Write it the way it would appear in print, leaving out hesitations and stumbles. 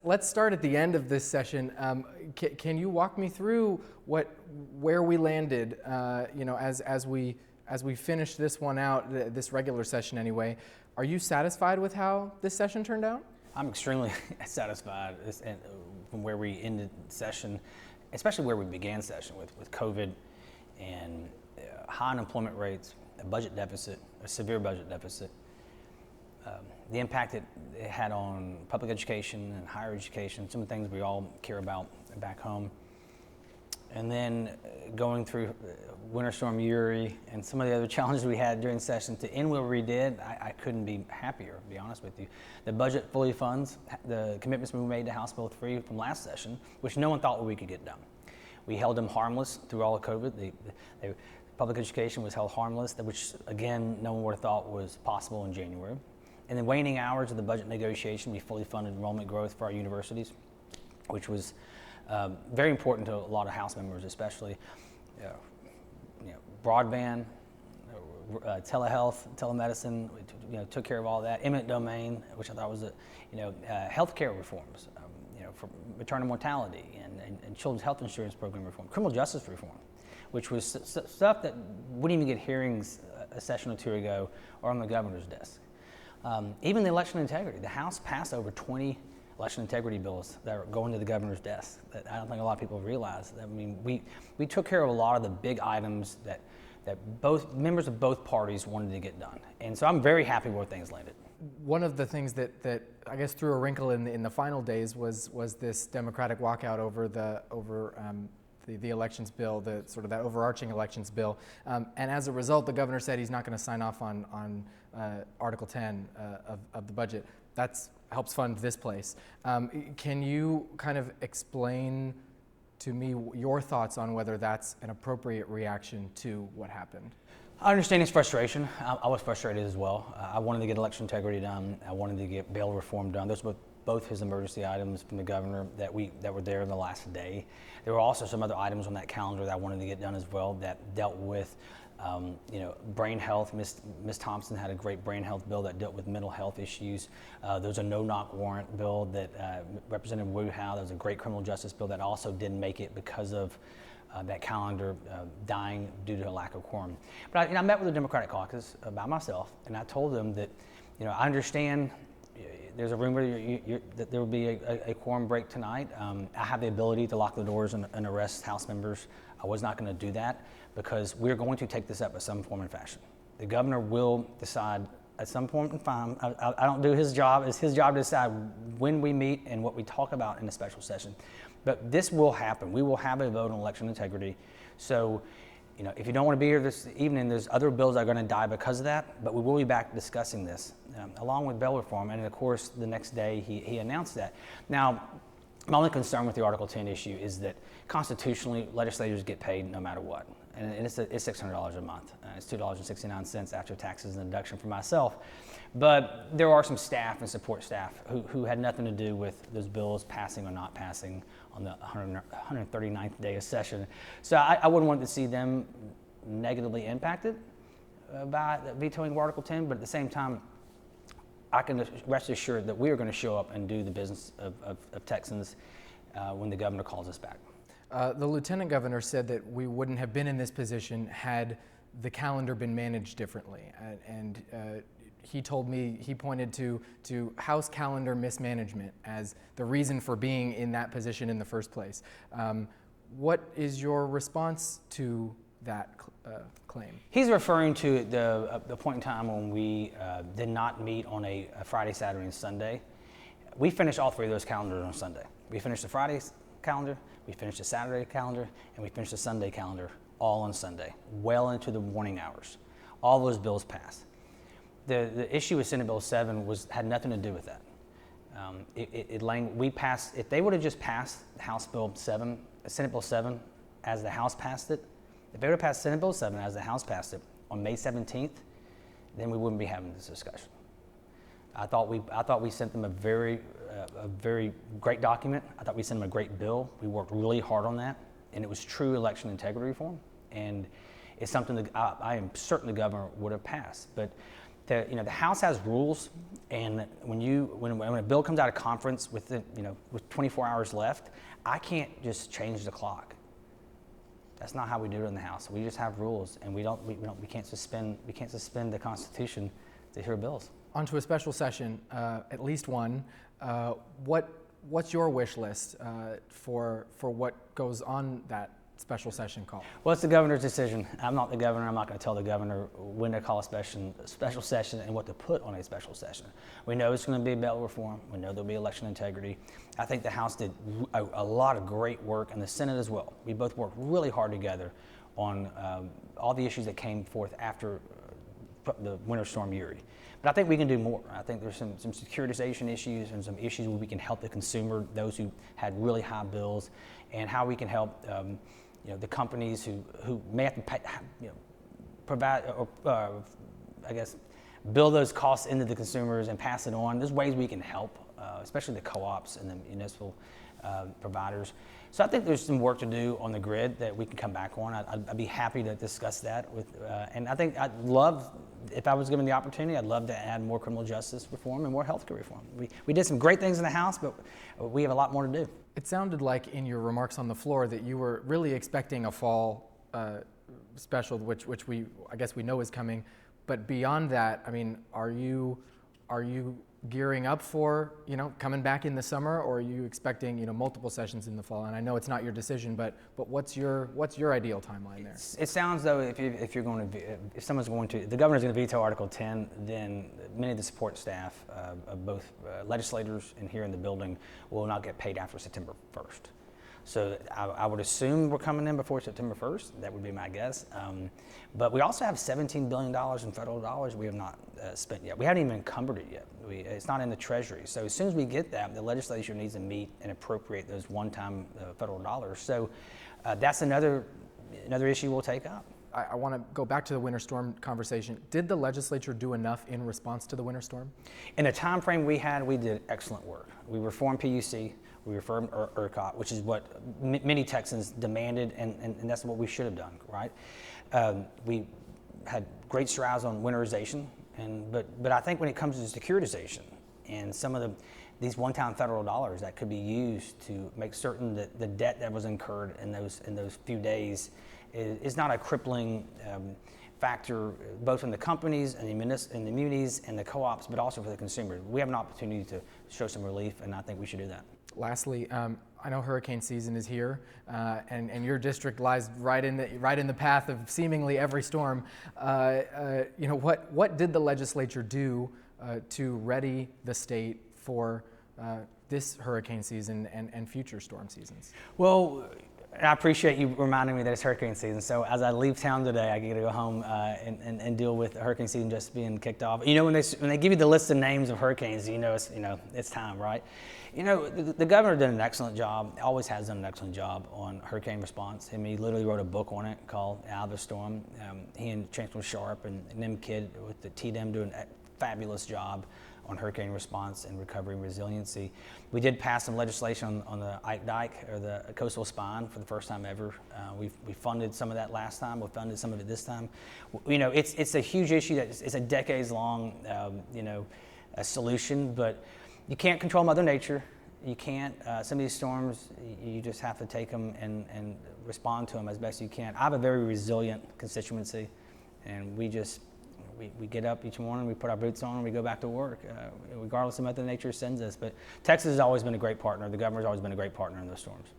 Let's start at the end of this session. Can you walk me through where we landed? As we finish this one out, this regular session anyway. Are you satisfied with how this session turned out? I'm extremely satisfied from where we ended session, especially where we began session with COVID and high unemployment rates, a budget deficit, a severe budget deficit. The impact it had on public education and higher education, some of the things we all care about back home. And then going through Winter Storm Uri and some of the other challenges we had during session to end where we did, I couldn't be happier, to be honest with you. The budget fully funds the commitments we made to House Bill 3 from last session, which no one thought we could get done. We held them harmless through all of COVID. Public education was held harmless, which again, no one would have thought was possible in January. In the waning hours of the budget negotiation, we fully funded enrollment growth for our universities, which was very important to a lot of House members, especially broadband, telehealth, telemedicine. We took care of all that. Eminent domain, which I thought was healthcare reforms, for maternal mortality and children's health insurance program reform, criminal justice reform, which was stuff that wouldn't even get hearings a session or two ago or on the governor's desk. Even the election integrity, the House passed over 20 election integrity bills that are going to the governor's desk that I don't think a lot of people realize. I mean, we took care of a lot of the big items that both members of both parties wanted to get done. And so I'm very happy where things landed. One of the things that I guess threw a wrinkle in the final days was this Democratic walkout over the elections bill, the sort of that overarching elections bill, and as a result, the governor said he's not going to sign off on Article 10 of the budget. That helps fund this place. Can you kind of explain to me your thoughts on whether that's an appropriate reaction to what happened? I understand his frustration. I was frustrated as well. I wanted to get election integrity done. I wanted to get bail reform done. Those were both his emergency items from the governor that were there in the last day. There were also some other items on that calendar that I wanted to get done as well that dealt with brain health. Ms. Thompson had a great brain health bill that dealt with mental health issues. There was a no-knock warrant bill that Representative Wu Howe. There was a great criminal justice bill that also didn't make it because of that calendar dying due to a lack of quorum. But I met with the Democratic caucus by myself, and I told them that, I understand there's a rumor that there will be a quorum break tonight. I have the ability to lock the doors and arrest House members. I was not going to do that because we're going to take this up in some form and fashion. The governor will decide at some point in time. I don't do his job. It's his job to decide when we meet and what we talk about in a special session. But this will happen. We will have a vote on election integrity. So, if you don't want to be here this evening, there's other bills that are going to die because of that, but we will be back discussing this, along with bail reform. And of course, the next day he announced that. Now, my only concern with the Article 10 issue is that constitutionally, legislators get paid no matter what. And it's $600 a month. It's $2.69 after taxes and deduction for myself. But there are some staff and support staff who had nothing to do with those bills passing or not passing on the 139th day of session. So I wouldn't want to see them negatively impacted by vetoing Article 10, but at the same time, I can rest assured that we are going to show up and do the business of Texans when the governor calls us back. The lieutenant governor said that we wouldn't have been in this position had the calendar been managed differently. And he told me, he pointed to House calendar mismanagement as the reason for being in that position in the first place. What is your response to that claim? He's referring to the point in time when we did not meet on a Friday, Saturday, and Sunday. We finished all three of those calendars on Sunday. We finished the Friday calendar, we finished the Saturday calendar, and we finished the Sunday calendar all on Sunday, well into the morning hours. All those bills passed. The issue with Senate Bill 7 had nothing to do with that. We passed. If they would have just passed House Bill 7, Senate Bill 7, as the House passed it, if they would have passed Senate Bill 7 as the House passed it on May 17th, then we wouldn't be having this discussion. I thought we sent them a very great document. I thought we sent them a great bill. We worked really hard on that, and it was true election integrity reform, and it's something that I am certain the governor would have passed. But the House has rules, and when a bill comes out of conference with 24 hours left, I can't just change the clock. That's not how we do it in the House. We just have rules, and we can't suspend the Constitution to hear bills. Onto a special session, at least one. What's your wish list for what goes on that special session call? Well, it's the governor's decision. I'm not the governor. I'm not going to tell the governor when to call a special session and what to put on a special session. We know it's going to be bail reform. We know there'll be election integrity. I think the House did a lot of great work, and the Senate as well. We both worked really hard together on all the issues that came forth after the Winter Storm Uri. But I think we can do more. I think there's some securitization issues and some issues where we can help the consumer, those who had really high bills, and how we can help the companies who may have to pay, provide or I guess build those costs into the consumers and pass it on. There's ways we can help, especially the co-ops and the municipal providers. So I think there's some work to do on the grid that we can come back on. I'd be happy to discuss that with, and I think I'd love, if I was given the opportunity, I'd love to add more criminal justice reform and more healthcare reform. We did some great things in the House, but we have a lot more to do. It sounded like in your remarks on the floor that you were really expecting a fall special, which I guess we know is coming. But beyond that, I mean, are you gearing up for coming back in the summer, or are you expecting multiple sessions in the fall? And I know it's not your decision, but what's your ideal timeline there? It sounds though if someone's going to, the governor's going to veto Article 10, then many of the support staff of both legislators and here in the building will not get paid after September 1st. So I would assume we're coming in before September 1st. That would be my guess. But we also have $17 billion in federal dollars we have not spent yet. We haven't even encumbered it yet. It's not in the Treasury. So as soon as we get that, the legislature needs to meet and appropriate those one-time federal dollars. So that's another issue we'll take up. I want to go back to the winter storm conversation. Did the legislature do enough in response to the winter storm? In the time frame we had, we did excellent work. We reformed PUC. We reformed ERCOT, which is what many Texans demanded, and that's what we should have done, right? We had great strides on winterization, but I think when it comes to securitization and some of these one-time federal dollars that could be used to make certain that the debt that was incurred in those few days is not a crippling factor, both in the companies and the munis and the co-ops, but also for the consumers. We have an opportunity to show some relief, and I think we should do that. Lastly, I know hurricane season is here, and your district lies right in the path of seemingly every storm. What did the legislature do to ready the state for this hurricane season and future storm seasons? Well, I appreciate you reminding me that it's hurricane season. So as I leave town today, I get to go home and deal with the hurricane season just being kicked off. When they give you the list of names of hurricanes, it's time, right? The governor did an excellent job. Always has done an excellent job on hurricane response. I mean, he literally wrote a book on it called Out of the Storm. He and Chancellor Sharp and Nim Kidd with the TDM doing a fabulous job on hurricane response and recovery and resiliency. We did pass some legislation on the Ike Dike, or the coastal spine, for the first time ever. We funded some of that last time. We funded some of it this time. It's a huge issue that it's a decades-long, a solution, but you can't control Mother Nature. You can't. Some of these storms, you just have to take them and respond to them as best you can. I have a very resilient constituency, and we get up each morning, we put our boots on, and we go back to work, regardless of Mother Nature sends us. But Texas has always been a great partner. The governor's always been a great partner in those storms.